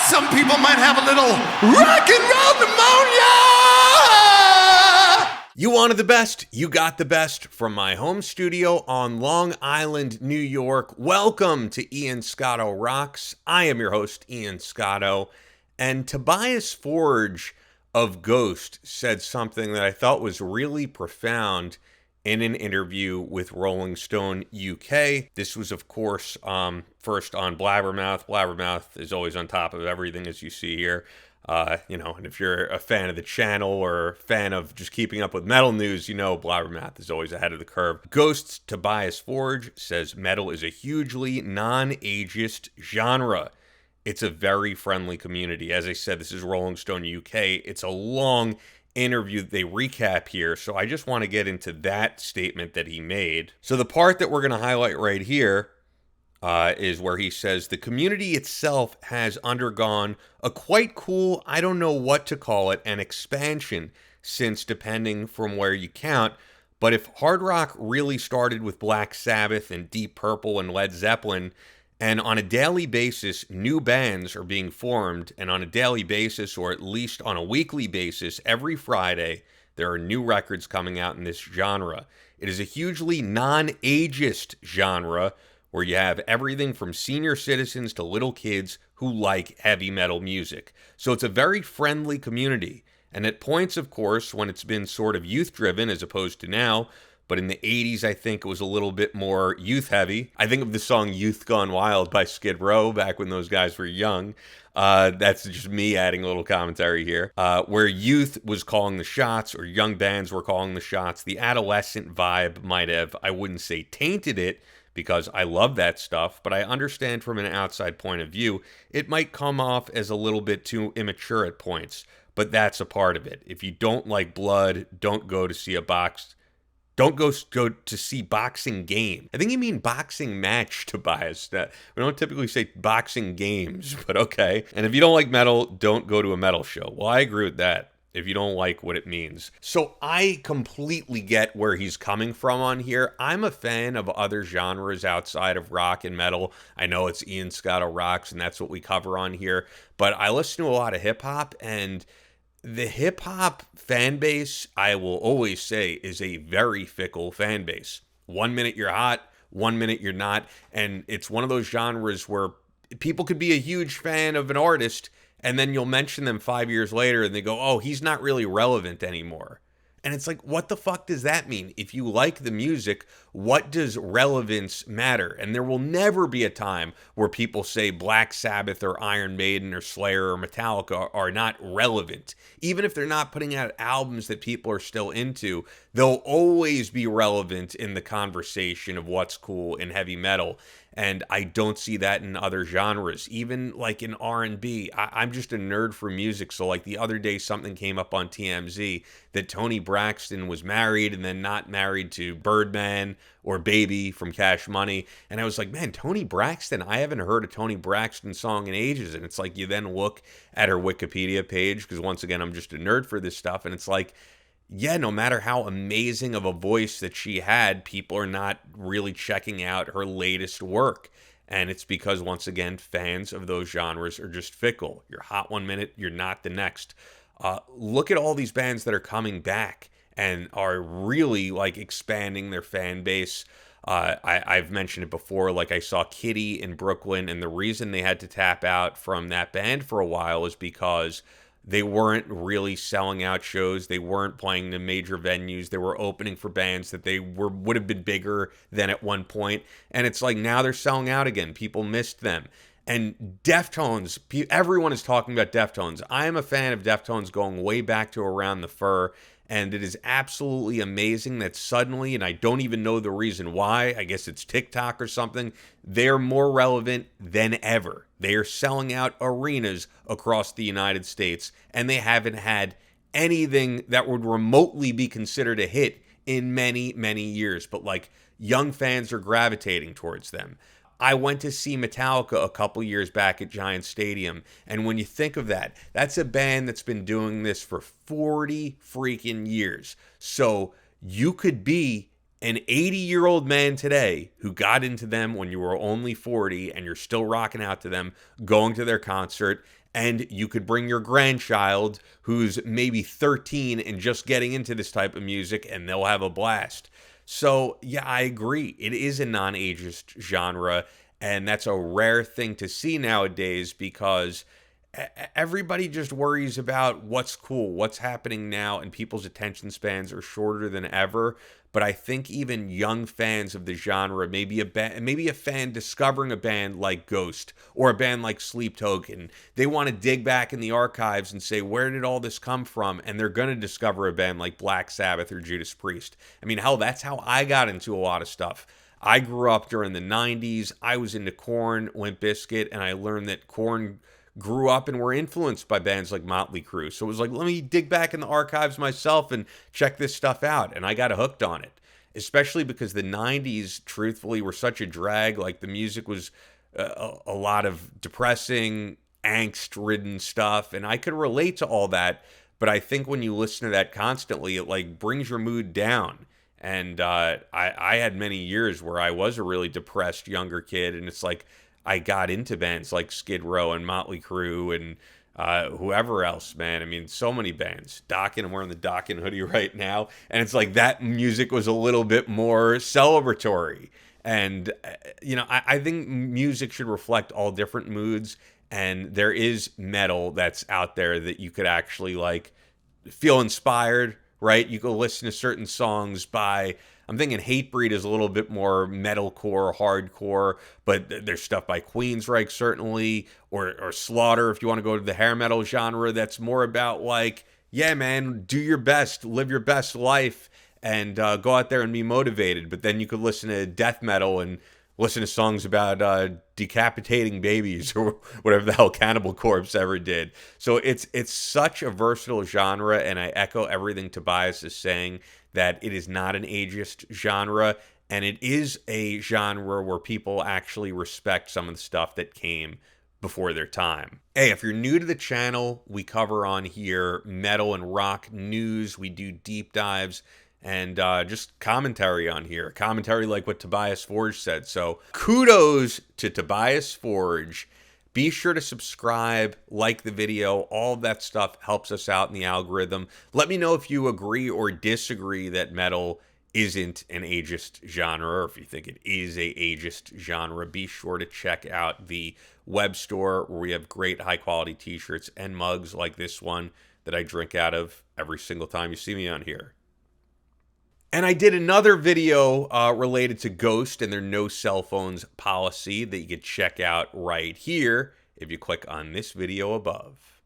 Some people might have a little rock and roll pneumonia. You wanted the best, you got the best from my home studio on Long Island, New York. Welcome to Ian Scotto Rocks. I am your host, Ian Scotto, and Tobias Forge of Ghost said something that I thought was really profound in an interview with Rolling Stone UK. This was, of course, first on Blabbermouth. Blabbermouth is always on top of everything, as you see here. And if you're a fan of the channel or a fan of just keeping up with metal news, you know Blabbermouth is always ahead of the curve. Ghost's Tobias Forge says metal is a hugely non-ageist genre. It's a very friendly community. As I said, this is Rolling Stone UK. It's a long interview that they recap here, so I just want to get into that statement that he made. So the part that we're going to highlight right here is where he says, the community itself has undergone a quite cool, I don't know what to call it, an expansion since, depending from where you count. But if hard rock really started with Black Sabbath and Deep Purple and Led Zeppelin, and on a daily basis, new bands are being formed, and on a daily basis, or at least on a weekly basis, every Friday, there are new records coming out in this genre. It is a hugely non-ageist genre, where you have everything from senior citizens to little kids who like heavy metal music. So it's a very friendly community. And at points, of course, when it's been sort of youth-driven as opposed to now, but in the 80s, I think it was a little bit more youth-heavy. I think of the song Youth Gone Wild by Skid Row back when those guys were young. That's just me adding a little commentary here. Where youth was calling the shots, or young bands were calling the shots. The adolescent vibe might have, I wouldn't say tainted it, because I love that stuff, but I understand from an outside point of view, it might come off as a little bit too immature at points, but that's a part of it. If you don't like blood, don't go to see Don't go to see boxing game. I think you mean boxing match, Tobias. We don't typically say boxing games, but okay. And if you don't like metal, don't go to a metal show. Well, I agree with that, if you don't like what it means. So I completely get where he's coming from on here. I'm a fan of other genres outside of rock and metal. I know it's Ian Scotto Rocks, and that's what we cover on here, but I listen to a lot of hip-hop, and the hip-hop fan base, I will always say, is a very fickle fan base. 1 minute you're hot, 1 minute you're not, and it's one of those genres where people could be a huge fan of an artist, and then you'll mention them 5 years later, and they go, oh, he's not really relevant anymore. And it's like, what the fuck does that mean? If you like the music, what does relevance matter? And there will never be a time where people say Black Sabbath or Iron Maiden or Slayer or Metallica are not relevant. Even if they're not putting out albums that people are still into, they'll always be relevant in the conversation of what's cool in heavy metal. And I don't see that in other genres, even like in R&B. I'm just a nerd for music. So like the other day, something came up on TMZ that Toni Braxton was married and then not married to Birdman or Baby from Cash Money. And I was like, man, Toni Braxton, I haven't heard a Toni Braxton song in ages. And it's like, you then look at her Wikipedia page, because once again, I'm just a nerd for this stuff. And it's like, yeah, no matter how amazing of a voice that she had, people are not really checking out her latest work. And it's because, once again, fans of those genres are just fickle. You're hot 1 minute, you're not the next. Look at all these bands that are coming back and are really like expanding their fan base. I've mentioned it before, like I saw Kitty in Brooklyn, and the reason they had to tap out from that band for a while is because they weren't really selling out shows. They weren't playing the major venues. They were opening for bands that would have been bigger than at one point. And it's like, now they're selling out again. People missed them. And Deftones, everyone is talking about Deftones. I am a fan of Deftones going way back to Around the Fur. And it is absolutely amazing that suddenly, and I don't even know the reason why, I guess it's TikTok or something, they're more relevant than ever. They are selling out arenas across the United States, and they haven't had anything that would remotely be considered a hit in many, many years. But like, young fans are gravitating towards them. I went to see Metallica a couple years back at Giant Stadium, and when you think of that, that's a band that's been doing this for 40 freaking years. So you could be An 80-year-old man today who got into them when you were only 40 and you're still rocking out to them, going to their concert, and you could bring your grandchild who's maybe 13 and just getting into this type of music and they'll have a blast. So, yeah, I agree. It is a non-ageist genre, and that's a rare thing to see nowadays because everybody just worries about what's cool, what's happening now, and people's attention spans are shorter than ever. But I think even young fans of the genre, maybe a fan discovering a band like Ghost or a band like Sleep Token, they want to dig back in the archives and say, where did all this come from? And they're going to discover a band like Black Sabbath or Judas Priest. I mean, hell, that's how I got into a lot of stuff. I grew up during the 90s. I was into Korn, Limp Bizkit, and I learned that Korn grew up and were influenced by bands like Motley Crue. So it was like, let me dig back in the archives myself and check this stuff out. And I got hooked on it, especially because the 90s, truthfully, were such a drag. Like, the music was a lot of depressing, angst-ridden stuff. And I could relate to all that. But I think when you listen to that constantly, it like brings your mood down. And I had many years where I was a really depressed younger kid. And it's like, I got into bands like Skid Row and Motley Crue and whoever else, man. I mean, so many bands. Dokken, I'm wearing the Dokken hoodie right now. And it's like that music was a little bit more celebratory. And, I think music should reflect all different moods. And there is metal that's out there that you could actually, like, feel inspired, right? You go listen to certain songs by... I'm thinking Hatebreed is a little bit more metalcore, hardcore, but there's stuff by Queensryche certainly, or Slaughter if you want to go to the hair metal genre. That's more about like, yeah, man, do your best, live your best life, and go out there and be motivated. But then you could listen to death metal and listen to songs about decapitating babies or whatever the hell Cannibal Corpse ever did. So it's such a versatile genre, and I echo everything Tobias is saying, that it is not an ageist genre, and it is a genre where people actually respect some of the stuff that came before their time. Hey, if you're new to the channel, we cover on here metal and rock news. We do deep dives and just commentary on here. Commentary like what Tobias Forge said. So kudos to Tobias Forge. Be sure to subscribe, like the video. All of that stuff helps us out in the algorithm. Let me know if you agree or disagree that metal isn't an ageist genre, or if you think it is a ageist genre. Be sure to check out the web store where we have great high-quality t-shirts and mugs like this one that I drink out of every single time you see me on here. And I did another video related to Ghost and their no cell phones policy that you can check out right here if you click on this video above.